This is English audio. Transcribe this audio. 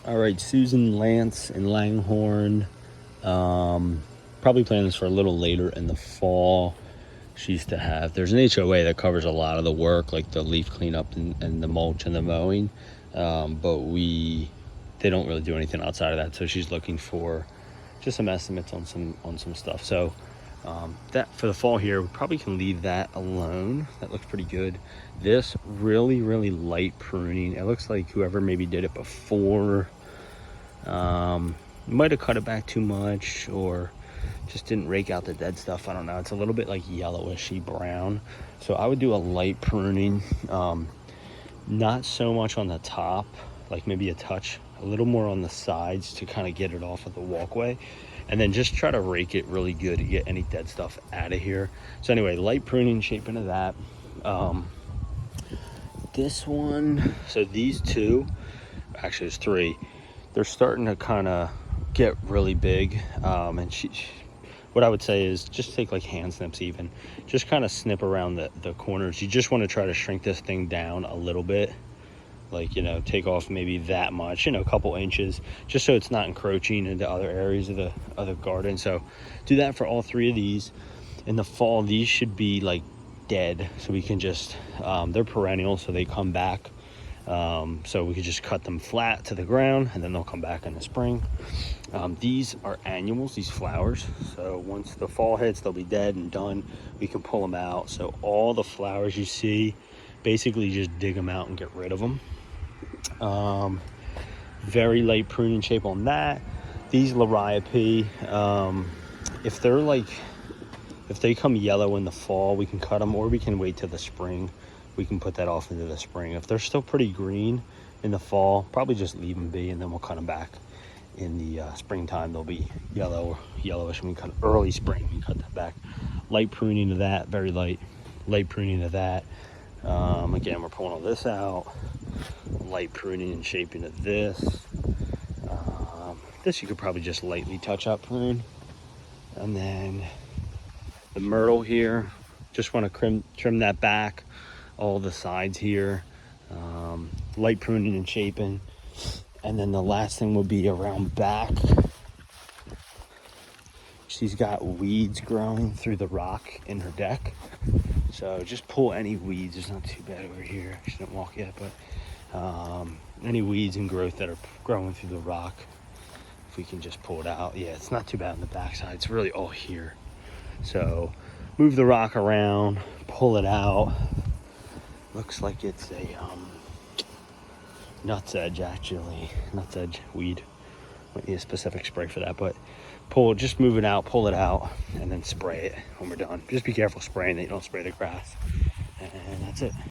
All right, Susan Lance in Langhorne. Probably planning this for a little later in the fall. She used to have, there's an HOA that covers a lot of the work, like the leaf cleanup and the mulch and the mowing. But they don't really do anything outside of that. So she's looking for just some estimates on some stuff. So that for the fall here, we probably can leave that alone. That looks pretty good. This really light pruning. It looks like whoever maybe did it before might have cut it back too much, or just didn't rake out the dead stuff. I don't know. It's a little bit like yellowishy brown. So I would do a light pruning, not so much on the top, like maybe a touch, a little more on the sides to kind of get it off of the walkway. And then just try to rake it really good to get any dead stuff out of here. So anyway, light pruning, shape into that. This one, so these two, actually there's three, they're starting to kind of get really big. And what I would say is just take like hand snips even. Just kind of snip around the corners. You just want to try to shrink this thing down a little bit. Like, you know, take off maybe that much, you know, a couple inches, just so it's not encroaching into other areas of the garden. So do that for all three of these. In the fall, these should be like dead. So we can just, they're perennial, so they come back. So we could just cut them flat to the ground and then they'll come back in the spring. These are annuals, these flowers. So once the fall hits, they'll be dead and done. We can pull them out. So all the flowers you see, basically just dig them out and get rid of them. Very light pruning shape on that. These Liriope, if they come yellow in the fall, we can cut them, or we can wait till the spring. We can put that off into the spring. If they're still pretty green in the fall, probably just leave them be, and then we'll cut them back in the springtime. They'll be yellowish when we cut early spring. We cut that back. Light pruning of that, very light pruning of that. Again, we're pulling all this out. Light pruning and shaping of this. This you could probably just lightly touch up prune. And then the myrtle here, just want to trim that back, all the sides here. Light pruning and shaping. And then the last thing will be around back. She's got weeds growing through the rock in her deck. So just pull any weeds. It's not too bad over here. She didn't walk yet, but any weeds and growth that are growing through the rock, if we can just pull it out. Yeah, it's not too bad on the backside. It's really all here. So move the rock around, pull it out. Looks like it's a nutsedge, actually. Nutsedge weed. Might need a specific spray for that, but just move it out, pull it out, and then spray it when we're done. Just be careful spraying that you don't spray the grass. And that's it.